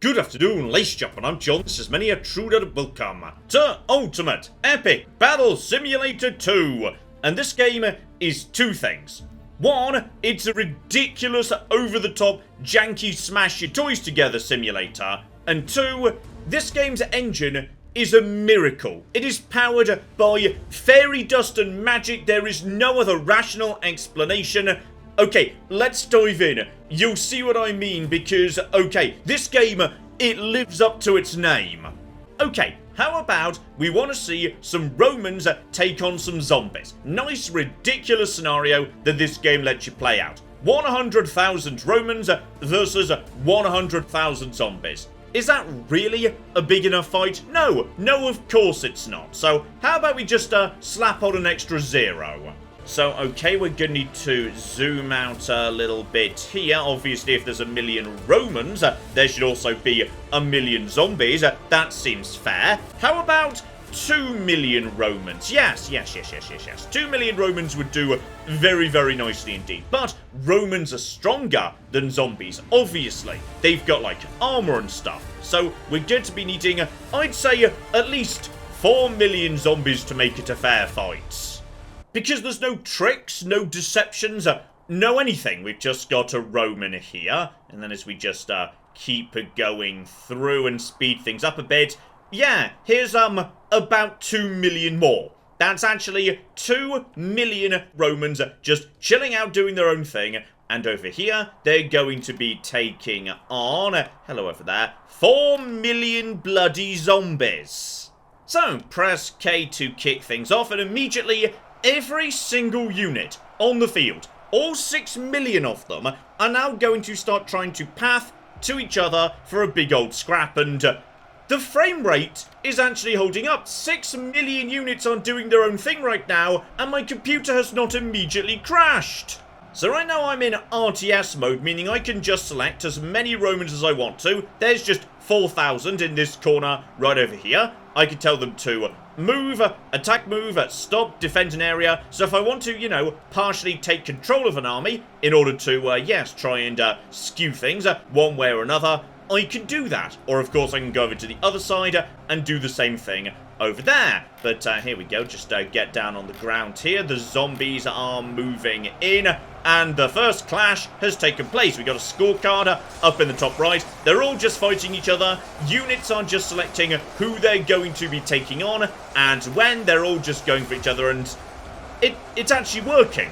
Good afternoon, ladies and gentlemen, I'm John. This is many a true that welcome to Ultimate Epic Battle Simulator 2. And this game is two things. One, it's a ridiculous, over-the-top, janky smash your toys together simulator. And two, this game's engine is a miracle. It is powered by fairy dust and magic. There is no other rational explanation. Okay, let's dive in. You'll see what I mean because, okay, this game, it lives up to its name. Okay, how about we want to see some Romans take on some zombies? Nice, ridiculous scenario that this game lets you play out. 100,000 Romans versus 100,000 zombies. Is that really a big enough fight? No, of course it's not. So how about we just slap on an extra 0? So, okay, we're going to need to zoom out a little bit here. Obviously, if there's 1 million Romans, there should also be 1 million zombies. That seems fair. How about 2 million Romans? Yes. 2 million Romans would do very, very nicely indeed. But Romans are stronger than zombies, obviously. They've got, like, armor and stuff. So, we're going to be needing, I'd say, at least 4 million zombies to make it a fair fight. Because there's no tricks, no deceptions, no anything. We've just got a Roman here. And then as we just keep going through and speed things up a bit. Yeah, here's about 2 million more. That's actually 2 million Romans just chilling out doing their own thing. And over here, they're going to be taking on, hello over there, 4 million bloody zombies. So, press K to kick things off and immediately every single unit on the field, all 6 million of them, are now going to start trying to path to each other for a big old scrap, and the frame rate is actually holding up. 6 million units are doing their own thing right now, and my computer has not immediately crashed. So right now I'm in RTS mode, meaning I can just select as many Romans as I want to. There's just 4,000 in this corner right over here. I can tell them to move, attack move, stop, defend an area. So if I want to, you know, partially take control of an army in order to, yes, try and skew things one way or another, I can do that. Or, of course, I can go over to the other side and do the same thing over there. But here we go, just get down on the ground here. The zombies are moving in, and the first clash has taken place. We got a scorecard up in the top right. They're all just fighting each other. Units are just selecting who they're going to be taking on, and when they're all just going for each other, and it's actually working.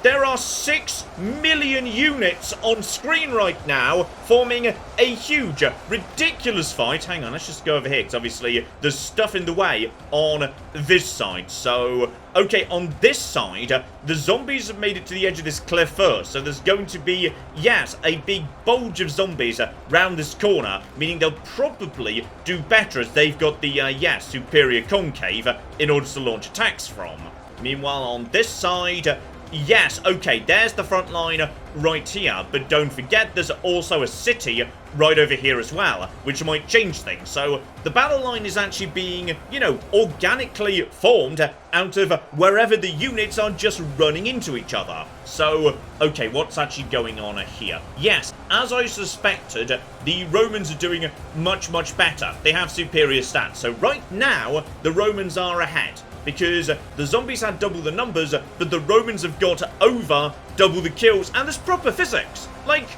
There are 6 million units on screen right now, forming a huge, ridiculous fight. Hang on, let's just go over here, because obviously there's stuff in the way on this side. So, okay, on this side, the zombies have made it to the edge of this cliff first. So there's going to be, yes, a big bulge of zombies round this corner, meaning they'll probably do better as they've got the, yes, superior concave in order to launch attacks from. Meanwhile, on this side, yes, okay, there's the front line right here, but don't forget there's also a city right over here as well, which might change things. So the battle line is actually being, you know, organically formed out of wherever the units are just running into each other. So, okay, what's actually going on here? Yes, as I suspected, the Romans are doing much, much better. They have superior stats. So right now, the Romans are ahead, because the zombies had double the numbers, but the Romans have got over double the kills, and there's proper physics. Like,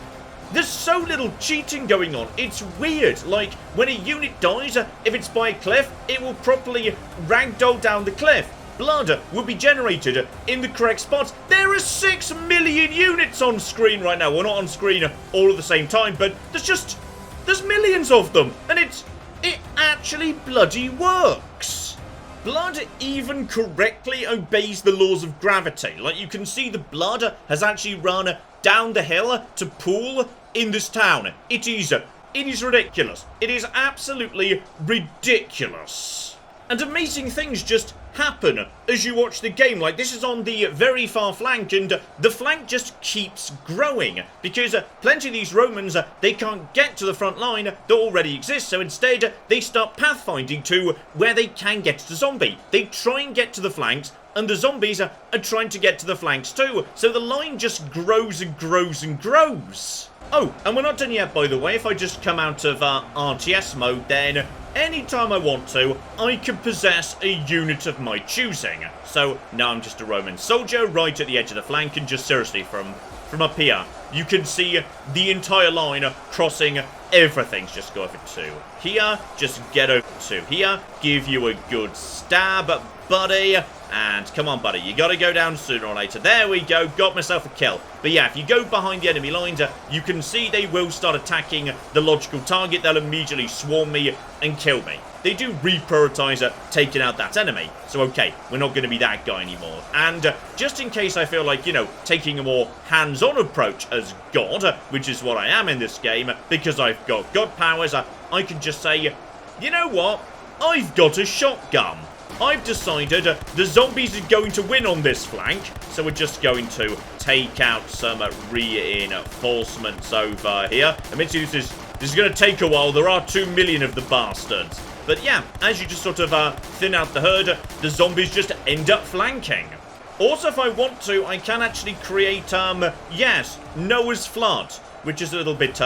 there's so little cheating going on. It's weird. Like, when a unit dies, if it's by a cliff, it will properly ragdoll down the cliff. Blood will be generated in the correct spots. There are 6 million units on screen right now. Well, not on screen all at the same time, but there's millions of them, and it actually bloody works. Blood even correctly obeys the laws of gravity. Like, you can see the blood has actually run down the hill to pool in this town. It is ridiculous. It is absolutely ridiculous. And amazing things just happen as you watch the game. Like, this is on the very far flank, and the flank just keeps growing because plenty of these Romans, they can't get to the front line that already exists, so instead they start pathfinding to where they can get to the zombie. They try and get to the flanks, and the zombies are trying to get to the flanks too, so the line just grows and grows and grows. Oh, and we're not done yet, by the way. If I just come out of RTS mode, then anytime I want to, I can possess a unit of my choosing. So now I'm just a Roman soldier right at the edge of the flank, and just seriously from up here, you can see the entire line crossing. Everything's just go over to here, just get over to here, give you a good stab, buddy, and come on, buddy, you gotta go down sooner or later. There we go, got myself a kill. But yeah, if you go behind the enemy lines, you can see they will start attacking the logical target. They'll immediately swarm me and kill me. They do reprioritize taking out that enemy. So, okay, we're not going to be that guy anymore. And just in case I feel like, you know, taking a more hands-on approach as God, which is what I am in this game, because I've got God powers, I can just say, you know what? I've got a shotgun. I've decided the zombies are going to win on this flank, so we're just going to take out some reinforcements over here. Admittedly, this is going to take a while. There are 2 million of the bastards. But yeah, as you just sort of thin out the herd, the zombies just end up flanking. Also, if I want to, I can actually create, yes, Noah's Flood, which is a little bit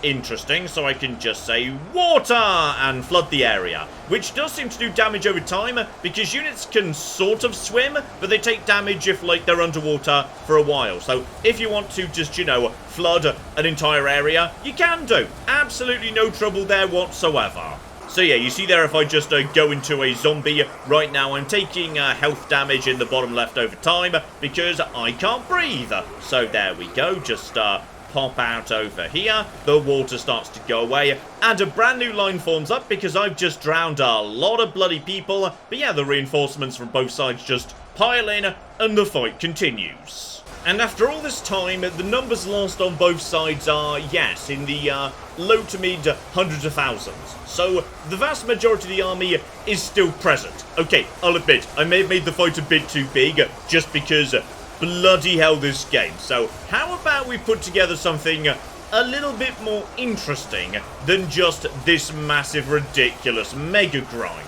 interesting. So I can just say water and flood the area, which does seem to do damage over time, because units can sort of swim, but they take damage if, like, they're underwater for a while. So if you want to just, you know, flood an entire area, you can do. Absolutely no trouble there whatsoever. So yeah, you see there, if I just go into a zombie right now, I'm taking health damage in the bottom left over time because I can't breathe. So there we go, just pop out over here, the water starts to go away, and a brand new line forms up because I've just drowned a lot of bloody people. But yeah, the reinforcements from both sides just pile in, and the fight continues. And after all this time, the numbers lost on both sides are, yes, in the low to mid hundreds of thousands. So the vast majority of the army is still present. Okay, I'll admit, I may have made the fight a bit too big, just because bloody hell this game. So how about we put together something a little bit more interesting than just this massive, ridiculous mega grind?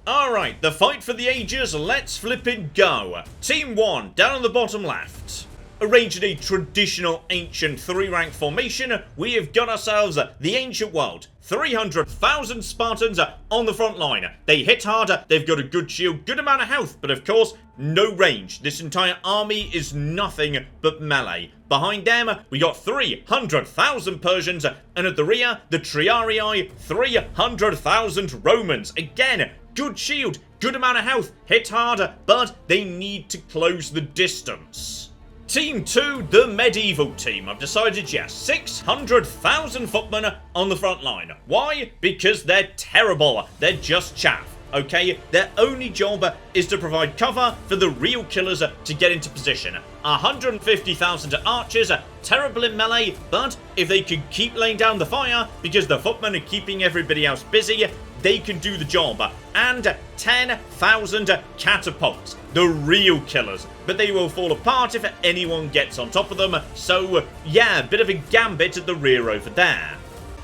Alright, the fight for the ages, let's flippin' go. Team 1, down on the bottom left. Arranged in a traditional ancient 3-rank formation, we have got ourselves the ancient world. 300,000 Spartans on the front line. They hit harder, they've got a good shield, good amount of health, but of course, no range. This entire army is nothing but melee. Behind them, we got 300,000 Persians, and at the rear, the Triarii, 300,000 Romans. Again, good shield, good amount of health, hit harder, but they need to close the distance. Team 2, the medieval team. I've decided, yes, 600,000 footmen on the front line. Why? Because they're terrible. They're just chaff. Okay, their only job is to provide cover for the real killers to get into position. 150,000 archers, terrible in melee, but if they could keep laying down the fire, because the footmen are keeping everybody else busy, they can do the job. And 10,000 catapults, the real killers, but they will fall apart if anyone gets on top of them. So yeah, a bit of a gambit at the rear over there.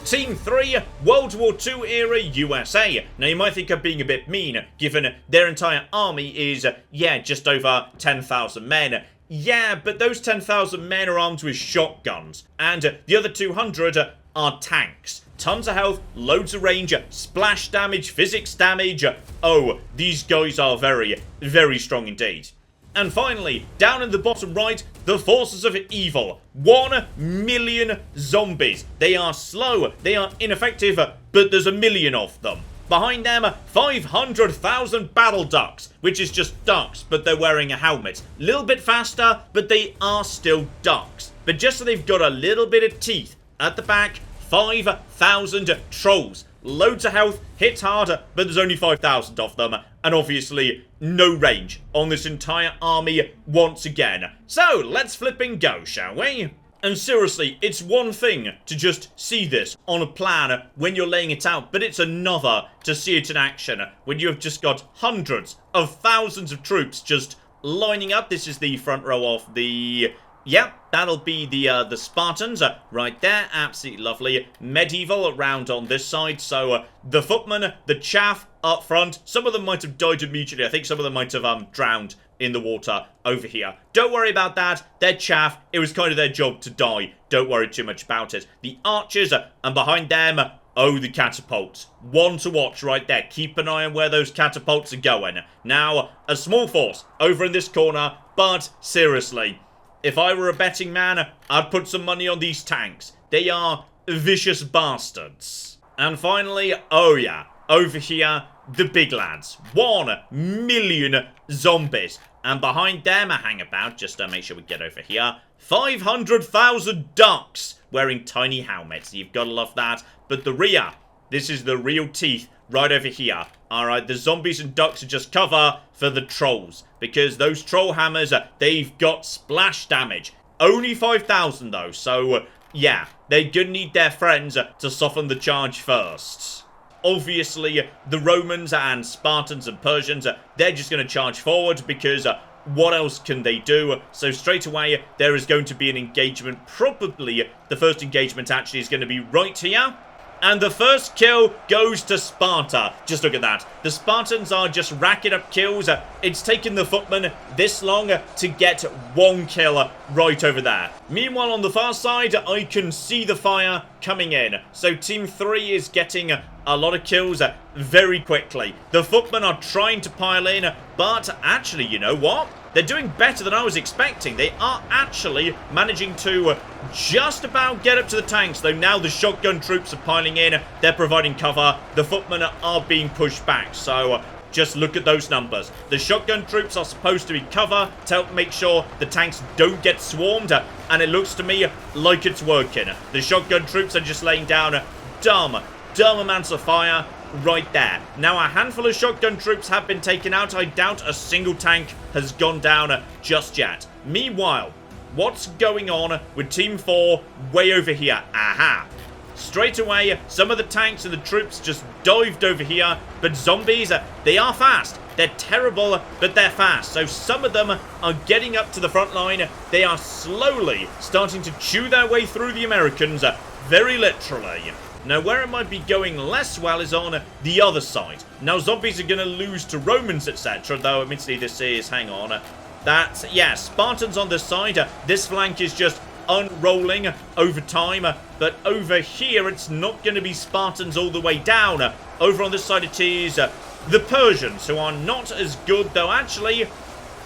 Team 3, World War II era USA. Now you might think I'm being a bit mean, given their entire army is, yeah, just over 10,000 men. Yeah, but those 10,000 men are armed with shotguns, and the other 200 are tanks. Tons of health, loads of range, splash damage, physics damage. Oh, these guys are very, very strong indeed. And finally, down in the bottom right, the forces of evil. 1 million zombies. They are slow, they are ineffective, but there's a million of them. Behind them, 500,000 battle ducks, which is just ducks, but they're wearing a helmet. A little bit faster, but they are still ducks. But just so they've got a little bit of teeth. At the back, 5,000 trolls. Loads of health, hit harder, but there's only 5,000 of them. And obviously, no range on this entire army once again. So, let's flipping go, shall we? And seriously, it's one thing to just see this on a plan when you're laying it out, but it's another to see it in action when you have just got hundreds of thousands of troops just lining up. This is the front row of the... Yep, that'll be the Spartans right there. Absolutely lovely. Medieval around on this side. So the footmen, the chaff up front. Some of them might have died immediately. I think some of them might have drowned in the water over here. Don't worry about that. They're chaff. It was kind of their job to die. Don't worry too much about it. The archers, and behind them, oh, the catapults. One to watch right there. Keep an eye on where those catapults are going. Now, a small force over in this corner, but seriously, if I were a betting man, I'd put some money on these tanks. They are vicious bastards. And finally, oh yeah, over here, the big lads. 1 million zombies. And behind them, hang about, just to make sure we get over here, 500,000 ducks wearing tiny helmets. You've got to love that. But the rear, this is the real teeth right over here. Alright, the zombies and ducks are just cover for the trolls. Because those troll hammers, they've got splash damage. Only 5,000 though, so yeah, they're gonna need their friends to soften the charge first. Obviously, the Romans and Spartans and Persians, they're just going to charge forward because what else can they do? So straight away, there is going to be an engagement. Probably the first engagement actually is going to be right here. And the first kill goes to Sparta. Just look at that. The Spartans are just racking up kills. It's taken the footmen this long to get 1 kill right over there. Meanwhile, on the far side, I can see the fire coming in. So Team 3 is getting a lot of kills very quickly. The footmen are trying to pile in, but actually, you know what? They're doing better than I was expecting. They are actually managing to just about get up to the tanks, though now the shotgun troops are piling in. They're providing cover. The footmen are being pushed back, so just look at those numbers. The shotgun troops are supposed to be cover to help make sure the tanks don't get swarmed, and it looks to me like it's working. The shotgun troops are just laying down dumb amounts of fire right there. Now, a handful of shotgun troops have been taken out. I doubt a single tank has gone down just yet. Meanwhile, what's going on with Team 4 way over here? Aha! Straight away, some of the tanks and the troops just dived over here, but zombies, they are fast. They're terrible, but they're fast. So some of them are getting up to the front line. They are slowly starting to chew their way through the Americans, very literally. Now, where it might be going less well is on the other side. Now, zombies are going to lose to Romans, etc. Though, admittedly, this is, hang on, that's, yeah, Spartans on this side. This flank is just unrolling over time. But over here, it's not going to be Spartans all the way down. Over on this side, it is the Persians, who are not as good, though actually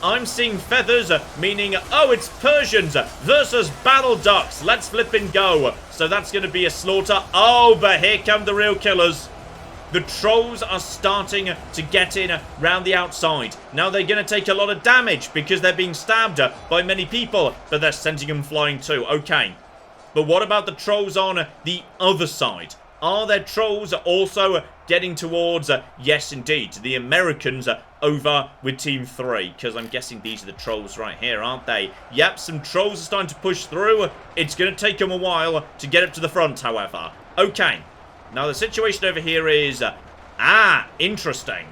I'm seeing feathers, meaning, oh, it's Persians versus battle ducks. Let's flip and go. So that's going to be a slaughter. Oh, but here come the real killers. The trolls are starting to get in round the outside. Now they're going to take a lot of damage because they're being stabbed by many people, but they're sending them flying too. Okay. But what about the trolls on the other side? Are there trolls also getting towards, yes indeed, the Americans over with Team 3? Because I'm guessing these are the trolls right here, aren't they? Yep, some trolls are starting to push through. It's going to take them a while to get up to the front, however. Okay, now the situation over here is, interesting.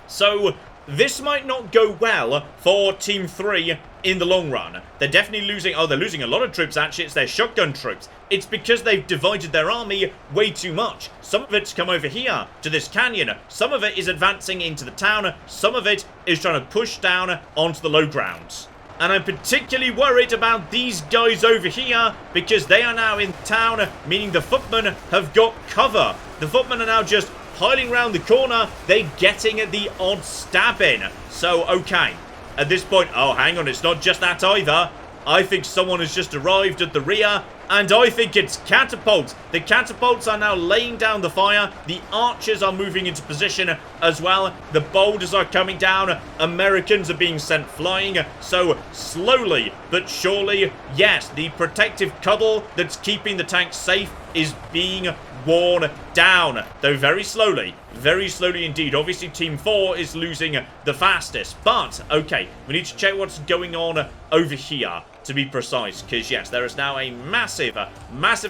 So, this might not go well for Team 3 in the long run. They're definitely losing, they're losing a lot of troops actually. It's their shotgun troops. It's because they've divided their army way too much. Some of it's come over here to this canyon. Some of it is advancing into the town. Some of it is trying to push down onto the low grounds. And I'm particularly worried about these guys over here because they are now in town, meaning the footmen have got cover. The footmen are now just piling round the corner. They're getting the odd stab in. So, okay. At this point, oh, hang on, it's not just that either. I think someone has just arrived at the rear, and I think it's catapults. The catapults are now laying down the fire. The archers are moving into position as well. The boulders are coming down. Americans are being sent flying. So, slowly but surely, yes, the protective cuddle that's keeping the tanks safe is being worn down, though very slowly indeed. Obviously Team 4 is losing the fastest, but okay, we need to check what's going on over here to be precise, because yes, there is now a massive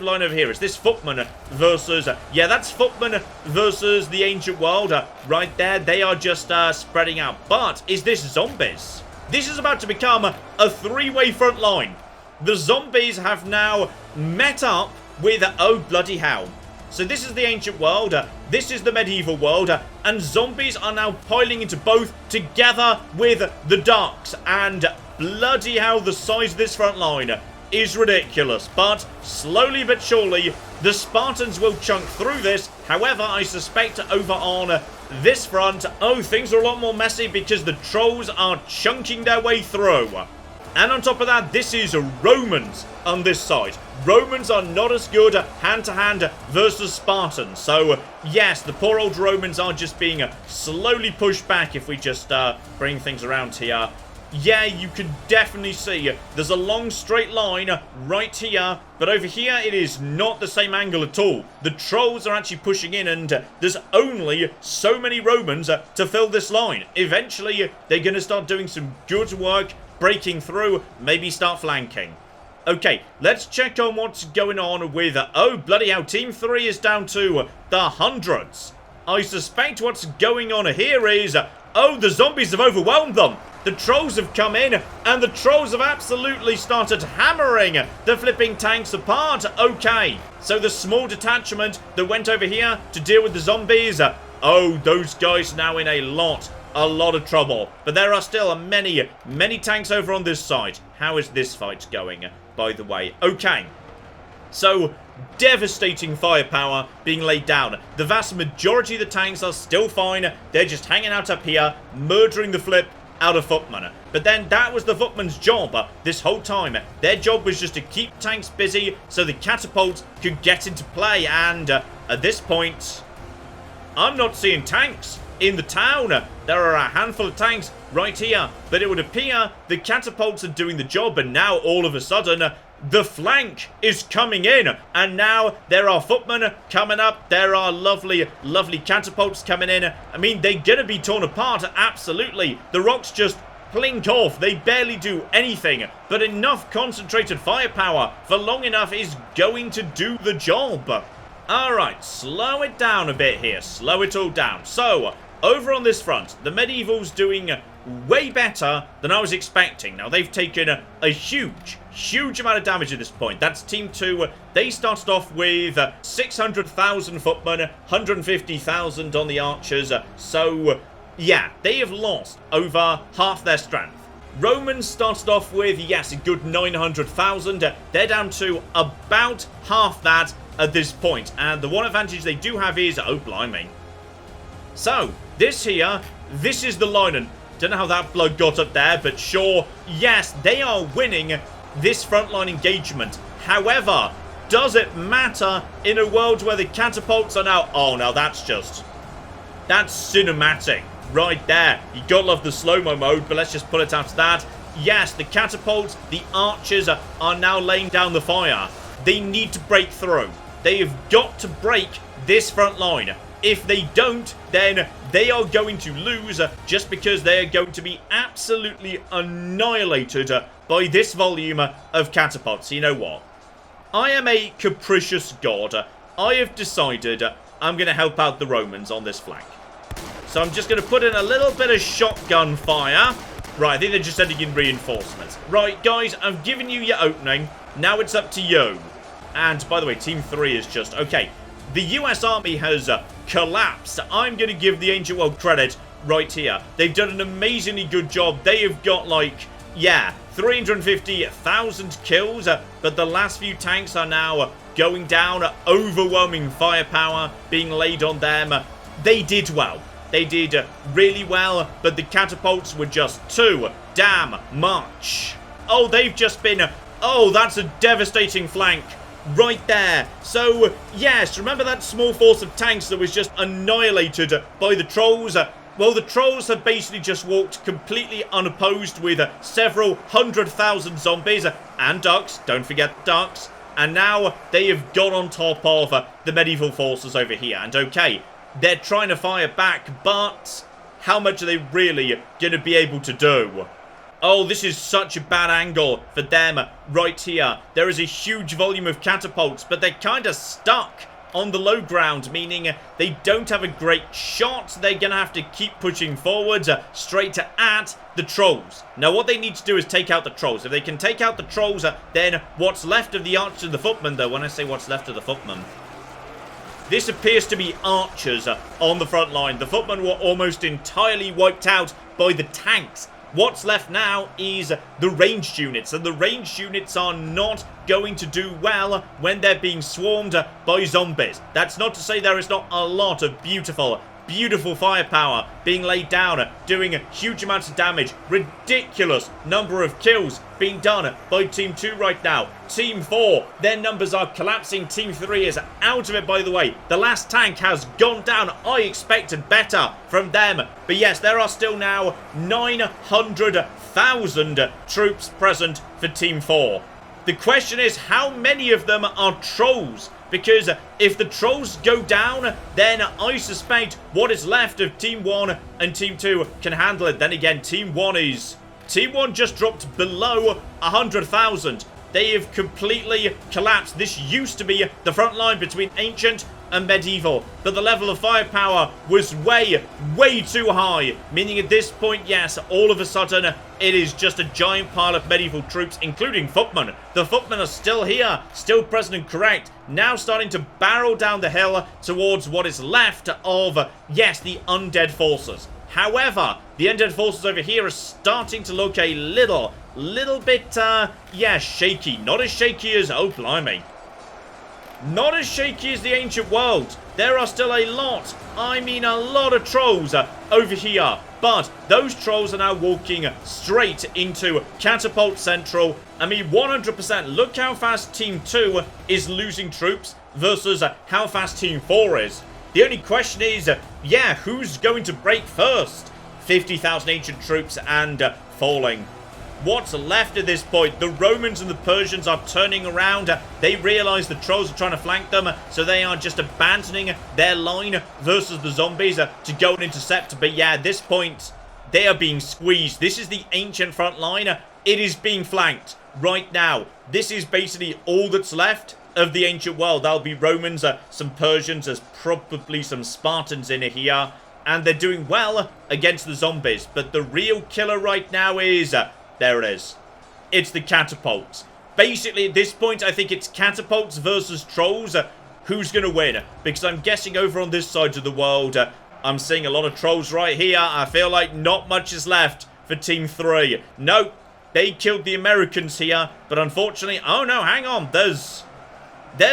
line over here. Is this footman versus, yeah, that's footman versus the ancient world right there. They are just spreading out, but is this zombies? This is about to become a three-way front line. The zombies have now met up with, oh bloody hell, So this is the ancient world, this is the medieval world, and zombies are now piling into both together with the darks. And bloody hell, the size of this front line is ridiculous. But slowly but surely, the Spartans will chunk through this. However, I suspect over on this front, oh, things are a lot more messy because the trolls are chunking their way through. And on top of that, this is Romans on this side. Romans are not as good hand-to-hand versus Spartans. So, yes, the poor old Romans are just being slowly pushed back if we just bring things around here. Yeah, you can definitely see there's a long straight line right here, but over here it is not the same angle at all. The trolls are actually pushing in, and there's only so many Romans to fill this line. Eventually, they're going to start doing some good work, breaking through, maybe start flanking. Okay, let's check on what's going on with... oh, bloody hell, Team 3 is down to the hundreds. I suspect what's going on here is... oh, the zombies have overwhelmed them. The trolls have come in, and the trolls have absolutely started hammering the flipping tanks apart. Okay, so the small detachment that went over here to deal with the zombies, oh, those guys now in a lot of trouble. But there are still many tanks over on this side. How is this fight going, by the way? Okay, so devastating firepower being laid down. The vast majority of the tanks are still fine. They're just hanging out up here, murdering the flip out of footmen. But then that was the footmen's job this whole time. Their job was just to keep tanks busy so the catapults could get into play. And at this point, I'm not seeing tanks in the town. There are a handful of tanks right here, but it would appear the catapults are doing the job, and now all of a sudden the flank is coming in, and now there are footmen coming up. There are lovely catapults coming in. I mean, they're gonna be torn apart, absolutely. The rocks just plink off. They barely do anything, but enough concentrated firepower for long enough is going to do the job. Alright, slow it down a bit here. Slow it all down. So, over on this front, the medievals doing way better than I was expecting. Now, they've taken a huge amount of damage at this point. That's Team 2. They started off with 600,000 footmen, 150,000 on the archers. So, yeah, they have lost over half their strength. Romans started off with, yes, a good 900,000. They're down to about half that at this point. And the one advantage they do have is, oh, blimey. So, this here, this is the line, and don't know how that blood got up there, but sure, yes, they are winning this frontline engagement. However, does it matter in a world where the catapults are now... oh, now that's cinematic right there. You gotta love the slow-mo mode, but let's just pull it out to that. Yes, the catapults, the archers are now laying down the fire. They need to break through. They have got to break this front line. If they don't, then they are going to lose just because they are going to be absolutely annihilated by this volume of catapults. You know what? I am a capricious god. I have decided I'm going to help out the Romans on this flank. So I'm just going to put in a little bit of shotgun fire. Right, I think they're just sending in reinforcements. Right, guys, I've given you your opening. Now it's up to you. And, by the way, Team 3 is just... okay, the US Army has collapsed. I'm going to give the Ancient World credit right here. They've done an amazingly good job. They have got, like, yeah, 350,000 kills. But the last few tanks are now going down. Overwhelming firepower being laid on them. They did well. They did really well, but the catapults were just too damn much. Oh, they've just been... oh, that's a devastating flank right there. So, yes, remember that small force of tanks that was just annihilated by the trolls? Well, the trolls have basically just walked completely unopposed with several 100,000 zombies and ducks. Don't forget the ducks. And now they have gone on top of the medieval forces over here. And okay, they're trying to fire back, but how much are they really going to be able to do? Oh, this is such a bad angle for them right here. There is a huge volume of catapults, but they're kind of stuck on the low ground, meaning they don't have a great shot. They're going to have to keep pushing forwards straight at the trolls. Now, what they need to do is take out the trolls. If they can take out the trolls, then what's left of the archers and the footmen, though, when I say what's left of the footmen, This appears to be archers on the front line. The footmen were almost entirely wiped out by the tanks. What's left now is the ranged units, and the ranged units are not going to do well when they're being swarmed by zombies. That's not to say there is not a lot of beautiful firepower being laid down, doing huge amounts of damage. Ridiculous number of kills being done by Team 2 right now. Team 4, their numbers are collapsing. Team 3 is out of it, by the way. The last tank has gone down. I expected better from them. But yes, there are still now 900,000 troops present for Team 4. The question is, how many of them are trolls? Because if the trolls go down, then I suspect what is left of Team 1 and Team 2 can handle it. Then again, Team 1 just dropped below 100,000. They have completely collapsed. This used to be the front line between Ancient and Medieval, but the level of firepower was way too high, meaning at this point, yes, all of a sudden it is just a giant pile of Medieval troops, including footmen. The footmen are still here, still present and correct, now starting to barrel down the hill towards what is left of, yes, the undead forces. However, the undead forces over here are starting to look a little bit, shaky. Not as shaky as, oh blimey, not as shaky as the ancient world. There are still a lot of trolls over here. But those trolls are now walking straight into Catapult Central. I mean, 100%. Look how fast Team 2 is losing troops versus how fast Team 4 is. The only question is, who's going to break first? 50,000 ancient troops and falling. What's left at this point? The Romans and the Persians are turning around. They realize the trolls are trying to flank them, so they are just abandoning their line versus the zombies to go and intercept. But yeah, at this point, they are being squeezed. This is the ancient front line. It is being flanked right now. This is basically all that's left of the ancient world. There'll be Romans, some Persians, there's probably some Spartans in here, and they're doing well against the zombies. But the real killer right now is... there it is. It's the catapults. Basically, at this point, I think it's catapults versus trolls. Who's going to win? Because I'm guessing over on this side of the world, I'm seeing a lot of trolls right here. I feel like not much is left for Team 3. No, they killed the Americans here. But unfortunately, oh no, hang on. There's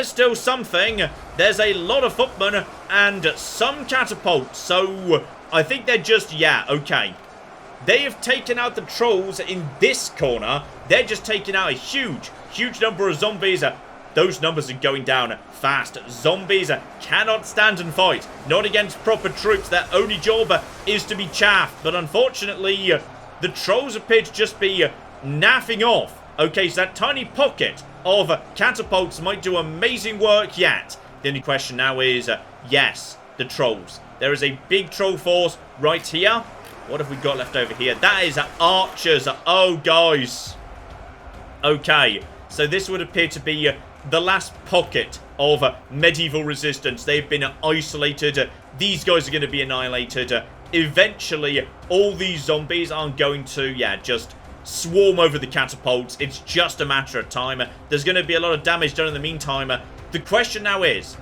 still something. There's a lot of footmen and some catapults. So I think they're just, okay. They have taken out the trolls in this corner. They're just taking out a huge number of zombies. Those numbers are going down fast. Zombies cannot stand and fight. Not against proper troops. Their only job is to be chaff. But unfortunately, the trolls appear to just be naffing off. Okay, so that tiny pocket of catapults might do amazing work yet. The only question now is, yes, the trolls. There is a big troll force right here. What have we got left over here? That is archers. Oh, guys. Okay, so this would appear to be the last pocket of medieval resistance. They've been isolated. These guys are going to be annihilated. Eventually, all these zombies are going to, just swarm over the catapults. It's just a matter of time. There's going to be a lot of damage done in the meantime. The question now is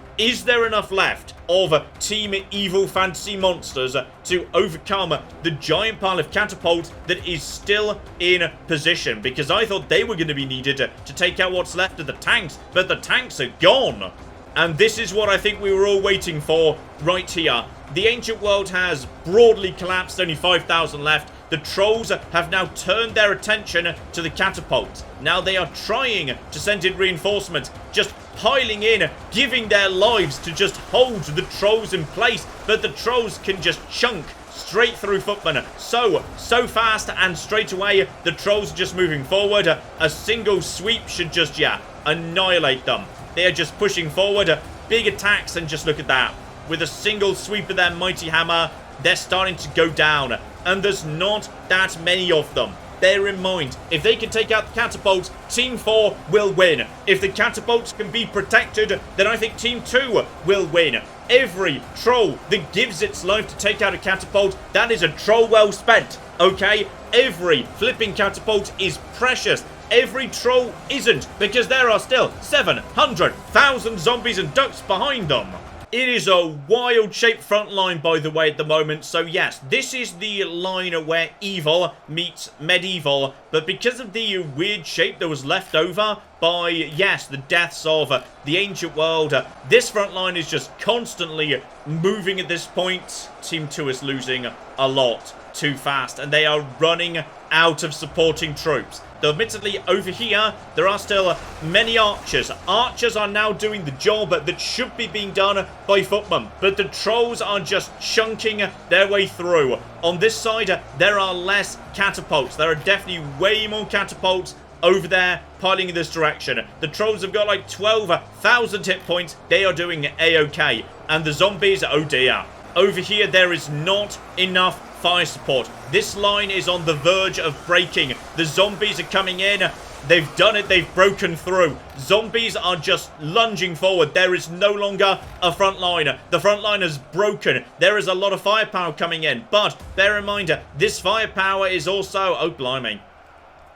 there enough left of Team Evil Fantasy Monsters to overcome the giant pile of catapults that is still in position? Because I thought they were going to be needed to take out what's left of the tanks, but the tanks are gone. And this is what I think we were all waiting for right here. The ancient world has broadly collapsed, only 5,000 left. The trolls have now turned their attention to the catapults. Now they are trying to send in reinforcements, just piling in, giving their lives to just hold the trolls in place. But the trolls can just chunk straight through footmen so fast, and straight away the trolls are just moving forward. A single sweep should just, annihilate them. They are just pushing forward, big attacks, and just look at that. With a single sweep of their mighty hammer, they're starting to go down. And there's not that many of them. Bear in mind, if they can take out the catapults, Team 4 will win. If the catapults can be protected, then I think Team 2 will win. Every troll that gives its life to take out a catapult, that is a troll well spent, okay? Every flipping catapult is precious. Every troll isn't, because there are still 700,000 zombies and ducks behind them. It is a wild-shaped front line, by the way, at the moment. So, yes, this is the line where evil meets medieval. But because of the weird shape that was left over by, yes, the deaths of the ancient world, this front line is just constantly moving at this point. Team 2 is losing a lot too fast, and they are running out of supporting troops. Though admittedly, over here, there are still many archers. Archers are now doing the job that should be being done by footmen. But the trolls are just chunking their way through. On this side, there are less catapults. There are definitely way more catapults over there piling in this direction. The trolls have got like 12,000 hit points. They are doing A-OK. And the zombies, oh dear. Over here, there is not enough fire support. This line is on the verge of breaking. The zombies are coming in. They've done it. They've broken through. Zombies are just lunging forward. There is no longer a front line. The front line is broken. There is a lot of firepower coming in. But bear in mind, this firepower is also... Oh, blimey.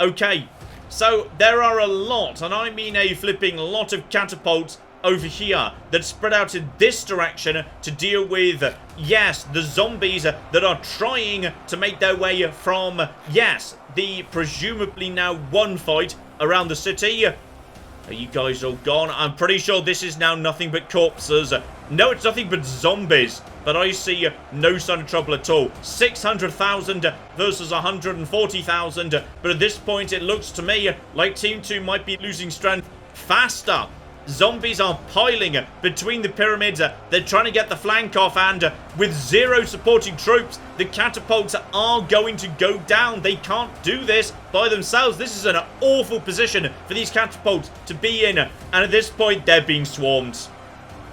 Okay. So there are a lot, and I mean a flipping lot of catapults over here that spread out in this direction to deal with, yes, the zombies that are trying to make their way from, yes, the presumably now one fight around the city. Are you guys all gone? I'm pretty sure this is now nothing but corpses. No, it's nothing but zombies. But I see no sign of trouble at all. 600,000 versus 140,000. But at this point, it looks to me like Team 2 might be losing strength faster. Zombies are piling between the pyramids. They're trying to get the flank off, and with zero supporting troops, the catapults are going to go down. They can't do this by themselves. This is an awful position for these catapults to be in, and at this point, they're being swarmed.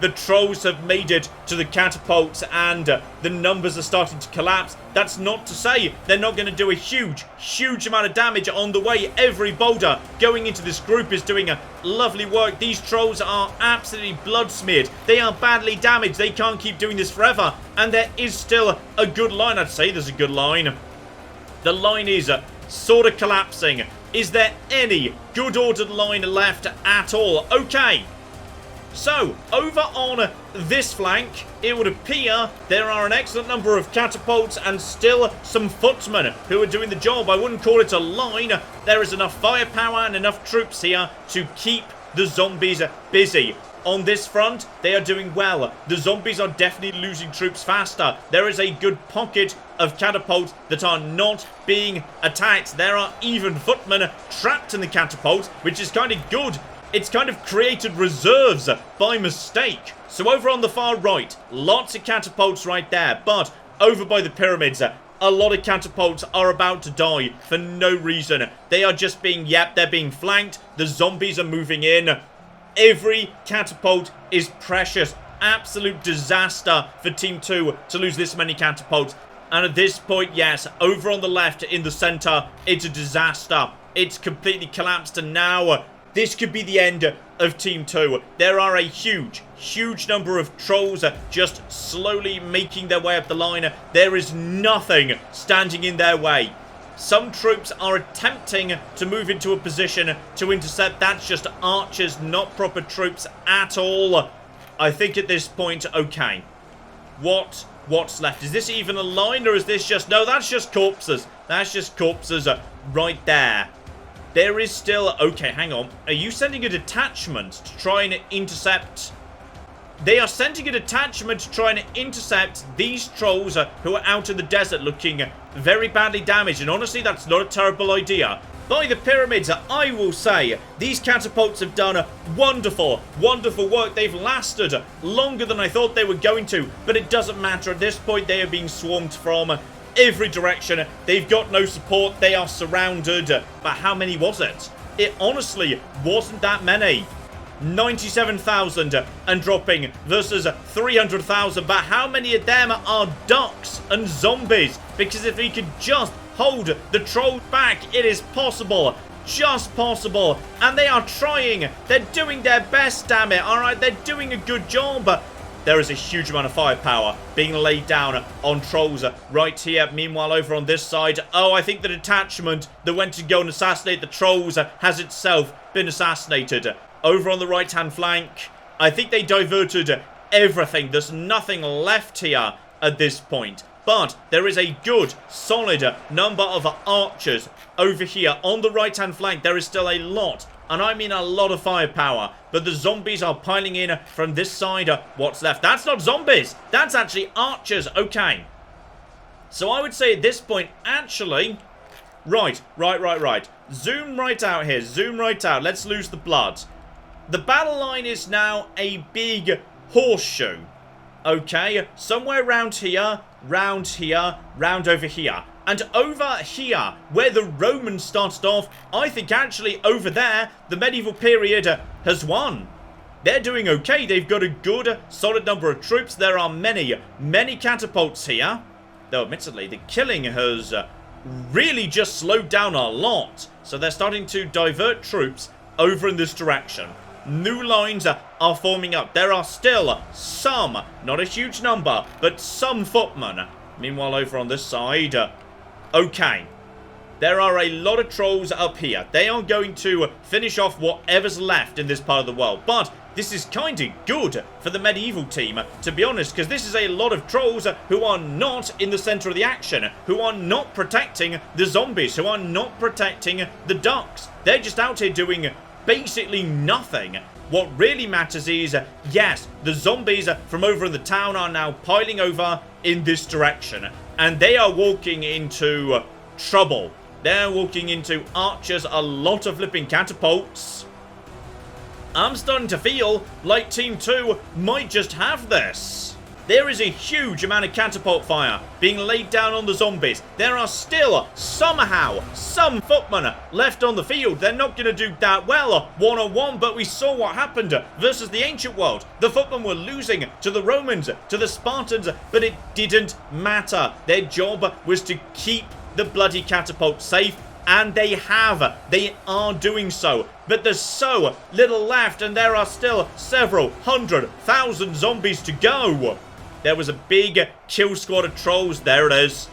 The trolls have made it to the catapults, and the numbers are starting to collapse. That's not to say they're not going to do a huge amount of damage on the way. Every boulder going into this group is doing a lovely work. These trolls are absolutely blood smeared. They are badly damaged. They can't keep doing this forever. And there is still a good line. I'd say there's a good line. The line is sort of collapsing. Is there any good ordered line left at all? Okay. So, over on this flank, it would appear there are an excellent number of catapults and still some footmen who are doing the job. I wouldn't call it a line. There is enough firepower and enough troops here to keep the zombies busy. On this front, they are doing well. The zombies are definitely losing troops faster. There is a good pocket of catapults that are not being attacked. There are even footmen trapped in the catapult, which is kind of good. It's kind of created reserves by mistake. So over on the far right, lots of catapults right there. But over by the pyramids, a lot of catapults are about to die for no reason. They are just being, they're being flanked. The zombies are moving in. Every catapult is precious. Absolute disaster for Team 2 to lose this many catapults. And at this point, yes, over on the left in the center, it's a disaster. It's completely collapsed, and now this could be the end of Team 2. There are a huge number of trolls just slowly making their way up the line. There is nothing standing in their way. Some troops are attempting to move into a position to intercept. That's just archers, not proper troops at all. I think at this point, okay. What's left? Is this even a line, or is this just... No, that's just corpses. That's just corpses right there. There is still... Okay, hang on. Are you sending a detachment to try and intercept... They are sending a detachment to try and intercept these trolls who are out in the desert looking very badly damaged. And honestly, that's not a terrible idea. By the pyramids, I will say, these catapults have done wonderful work. They've lasted longer than I thought they were going to. But it doesn't matter. At this point, they are being swarmed from every direction. They've got no support. They are surrounded. But how many was it? It honestly wasn't that many. 97,000 and dropping versus 300,000. But how many of them are ducks and zombies? Because if we could just hold the trolls back, it is possible. Just possible. And they are trying. They're doing their best, damn it. Alright, they're doing a good job. There is a huge amount of firepower being laid down on trolls right here. Meanwhile, over on this side, oh, I think the detachment that went to go and assassinate the trolls has itself been assassinated. Over on the right-hand flank, I think they diverted everything. There's nothing left here at this point. But there is a good, solid number of archers over here on the right-hand flank. There is still a lot, and I mean a lot of firepower. But the zombies are piling in from this side. What's left? That's not zombies. That's actually archers. Okay. So I would say at this point, actually... Right. Zoom right out here. Zoom right out. Let's lose the blood. The battle line is now a big horseshoe. Okay, somewhere round here, round over here. And over here, where the Romans started off, I think actually over there, the medieval period has won. They're doing okay. They've got a good, solid number of troops. There are many catapults here. Though, admittedly, the killing has really just slowed down a lot. So they're starting to divert troops over in this direction. New lines are forming up. There are still some, not a huge number, but some footmen. Meanwhile, over on this side, okay. There are a lot of trolls up here. They are going to finish off whatever's left in this part of the world. But this is kind of good for the medieval team, to be honest, because this is a lot of trolls who are not in the center of the action, who are not protecting the zombies, who are not protecting the ducks. They're just out here doing basically nothing. What really matters is, yes, the zombies from over in the town are now piling over in this direction. And they are walking into trouble. They're walking into archers, a lot of flipping catapults. I'm starting to feel like Team 2 might just have this. There is a huge amount of catapult fire being laid down on the zombies. There are still, somehow, some footmen left on the field. They're not going to do that well one-on-one, but we saw what happened versus the ancient world. The footmen were losing to the Romans, to the Spartans, but it didn't matter. Their job was to keep the bloody catapult safe, and they have. They are doing so. But there's so little left, and there are still several 100,000 zombies to go. There was a big kill squad of trolls. There it is.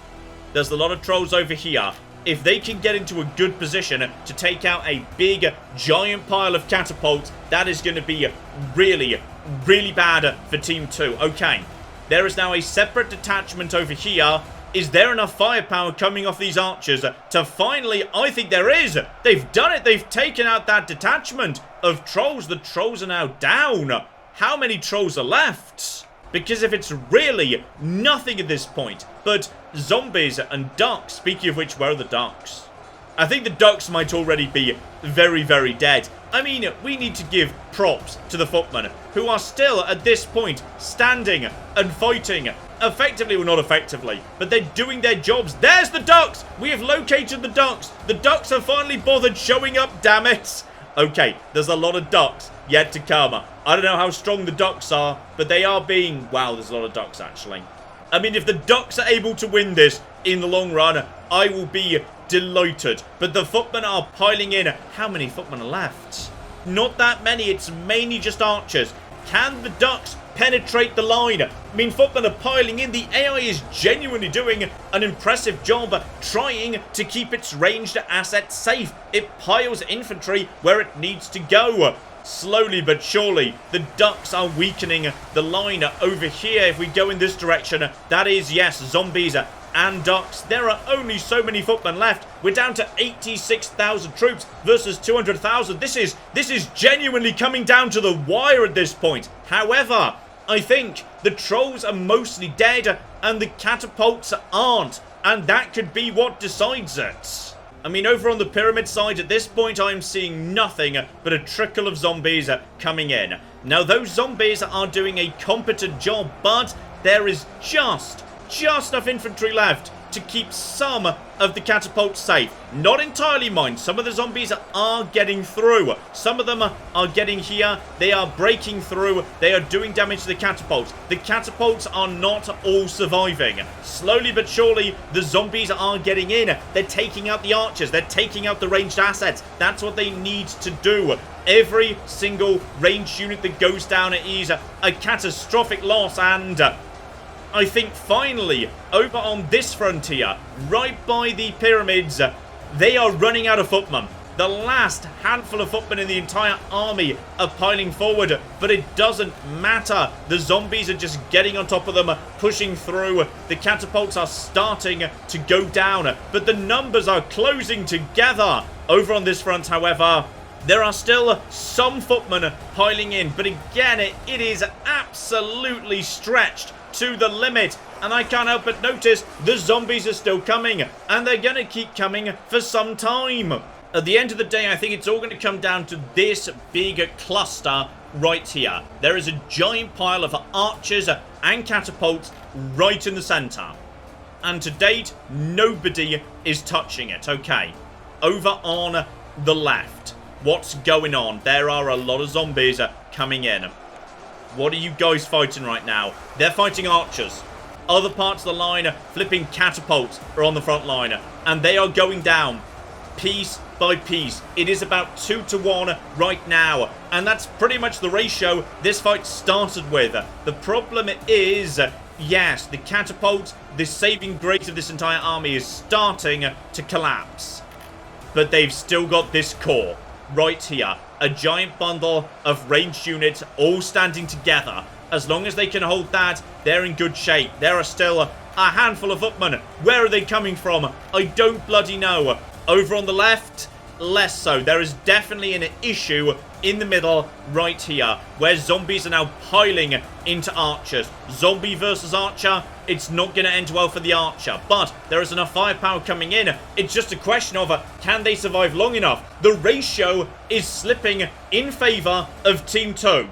There's a lot of trolls over here. If they can get into a good position to take out a big, giant pile of catapults, that is going to be really, really bad for Team 2. Okay, there is now a separate detachment over here. Is there enough firepower coming off these archers to finally... I think there is. They've done it. They've taken out that detachment of trolls. The trolls are now down. How many trolls are left? Because if it's really nothing at this point but zombies and ducks... Speaking of which, where are the ducks? I think the ducks might already be very, very dead. I mean, we need to give props to the footmen, who are still, at this point, standing and fighting. Effectively, or not effectively, but they're doing their jobs. There's the ducks! We have located the ducks. The ducks have finally bothered showing up, damn it. Okay, there's a lot of ducks yet to come. I don't know how strong the ducks are, but they are being... Wow, there's a lot of ducks, actually. I mean, if the ducks are able to win this in the long run, I will be delighted. But the footmen are piling in. How many footmen are left? Not that many. It's mainly just archers. Can the ducks penetrate the line? I mean, footmen are piling in. The AI is genuinely doing an impressive job trying to keep its ranged assets safe. It piles infantry where it needs to go. Slowly but surely, the ducks are weakening the line over here. If we go in this direction, that is, yes, zombies and ducks. There are only so many footmen left. We're down to 86,000 troops versus 200,000. This is genuinely coming down to the wire at this point. However, I think the trolls are mostly dead and the catapults aren't, and that could be what decides it. I mean, over on the pyramid side at this point, I'm seeing nothing but a trickle of zombies coming in. Now, those zombies are doing a competent job, but there is just enough infantry left to keep some of the catapults safe. Not entirely, mind. Some of the zombies are getting through. Some of them are getting here. They are breaking through. They are doing damage to the catapults. The catapults are not all surviving. Slowly but surely, the zombies are getting in. They're taking out the archers. They're taking out the ranged assets. That's what they need to do. Every single ranged unit that goes down is a catastrophic loss, and... I think finally, over on this frontier, right by the pyramids, they are running out of footmen. The last handful of footmen in the entire army are piling forward, but it doesn't matter. The zombies are just getting on top of them, pushing through. The catapults are starting to go down, but the numbers are closing together. Over on this front, however, there are still some footmen piling in, but again, it is absolutely stretched to the limit. And I can't help but notice the zombies are still coming, and they're going to keep coming for some time. At the end of the day, I think it's all going to come down to this big cluster right here. There is a giant pile of archers and catapults right in the center. And to date, nobody is touching it. Okay, over on the left, what's going on? There are a lot of zombies coming in. What are you guys fighting right now? They're fighting archers. Other parts of the line, flipping catapults are on the front line, and they are going down piece by piece. It is about 2 to 1 right now, and that's pretty much the ratio this fight started with. The problem is, yes, the catapult, the saving grace of this entire army, is starting to collapse. But they've still got this core right here, a giant bundle of ranged units all standing together. As long as they can hold that, they're in good shape. There are still a handful of footmen. Where are they coming from? I don't bloody know. Over on the left, less so. There is definitely an issue in the middle right here, where zombies are now piling into archers. Zombie versus archer, it's not going to end well for the archer, but there is enough firepower coming in. It's just a question of can they survive long enough? The ratio is slipping in favor of Team 2.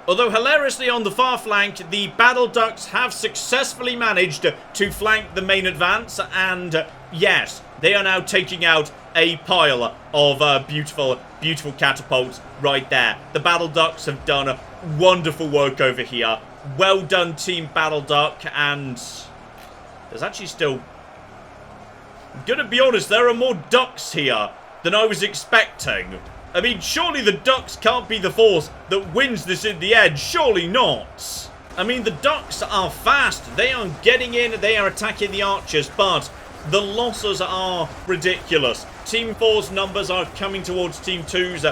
Although hilariously on the far flank, the battle ducks have successfully managed to flank the main advance, and yes, they are now taking out a pile of beautiful, beautiful catapults right there. The battle ducks have done wonderful work over here. Well done, Team Battle Duck, and there's actually still... I'm gonna be honest, there are more ducks here than I was expecting. I mean, surely the ducks can't be the force that wins this in the end. Surely not. I mean, the ducks are fast. They are getting in. They are attacking the archers, but the losses are ridiculous. Team 4's numbers are coming towards Team 2's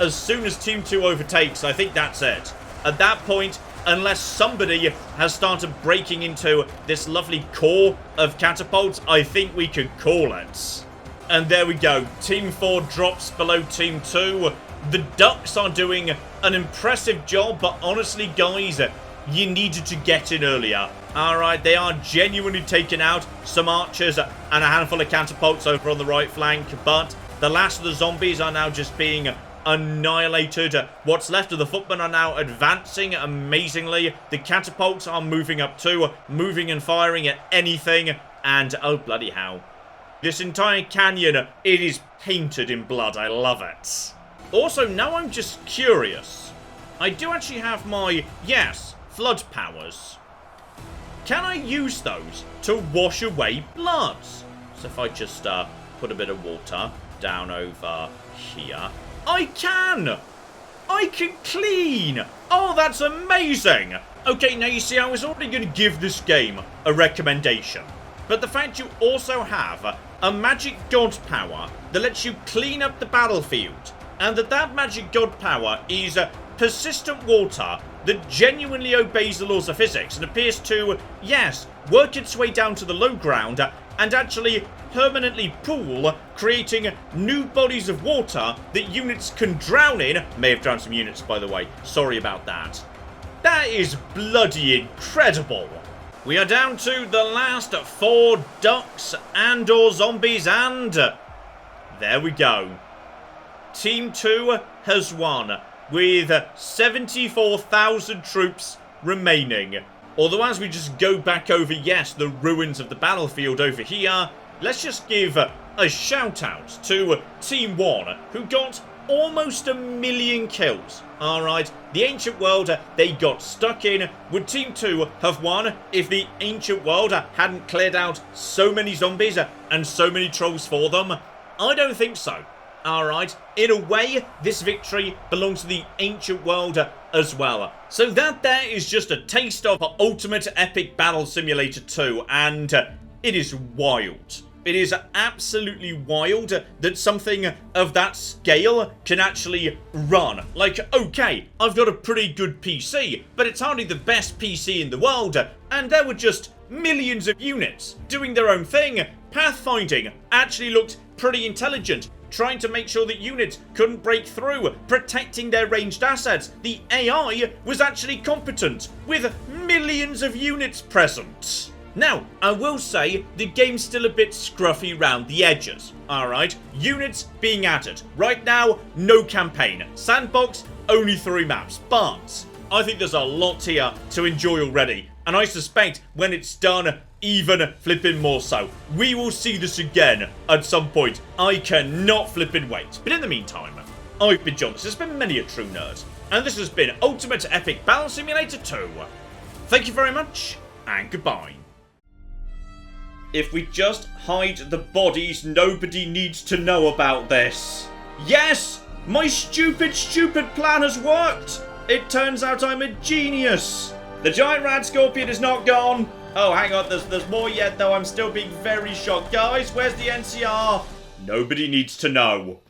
as soon as Team 2 overtakes. I think that's it. At that point, unless somebody has started breaking into this lovely core of catapults, I think we could call it. And there we go. Team 4 drops below Team 2. The Ducks are doing an impressive job, but honestly, guys, you needed to get in earlier. Alright, they are genuinely taking out some archers and a handful of catapults over on the right flank, but the last of the zombies are now just being annihilated. What's left of the footmen are now advancing amazingly. The catapults are moving up too, moving and firing at anything, and oh bloody hell. This entire canyon, it is painted in blood. I love it. Also, now I'm just curious. I do actually have my, yes, flood powers. Can I use those to wash away blood? So if I just put a bit of water down over here. I can! I can clean! Oh, that's amazing! Okay, now you see, I was already going to give this game a recommendation. But the fact you also have a magic god power that lets you clean up the battlefield, and that magic god power is persistent water that genuinely obeys the laws of physics and appears to, yes, work its way down to the low ground and actually permanently pool, creating new bodies of water that units can drown in. May have drowned some units, by the way. Sorry about that. That is bloody incredible. We are down to the last 4 ducks and or zombies, and there we go. Team 2 has won with 74,000 troops remaining. Although as we just go back over, yes, the ruins of the battlefield over here, let's just give a shout out to Team 1, who got almost 1 million kills. Alright, the Ancient World, they got stuck in. Would Team 2 have won if the Ancient World hadn't cleared out so many zombies and so many trolls for them? I don't think so. Alright, in a way, this victory belongs to the Ancient World as well. So that there is just a taste of Ultimate Epic Battle Simulator 2, and it is wild. It is absolutely wild that something of that scale can actually run. Like, okay, I've got a pretty good PC, but it's hardly the best PC in the world, and there were just millions of units doing their own thing. Pathfinding actually looked pretty intelligent, trying to make sure that units couldn't break through, protecting their ranged assets. The AI was actually competent, with millions of units present. Now, I will say, the game's still a bit scruffy round the edges, alright? Units being added. Right now, no campaign. Sandbox, only 3 maps. But I think there's a lot here to enjoy already, and I suspect when it's done, even flipping more so. We will see this again at some point. I cannot flipping wait. But in the meantime, I've been John. This has been Many a True Nerd, and this has been Ultimate Epic Battle Simulator 2. Thank you very much, and goodbye. If we just hide the bodies, nobody needs to know about this. Yes! My stupid plan has worked! It turns out I'm a genius! The giant rat scorpion is not gone! Oh, hang on, there's more yet though, I'm still being very shocked. Guys, where's the NCR? Nobody needs to know.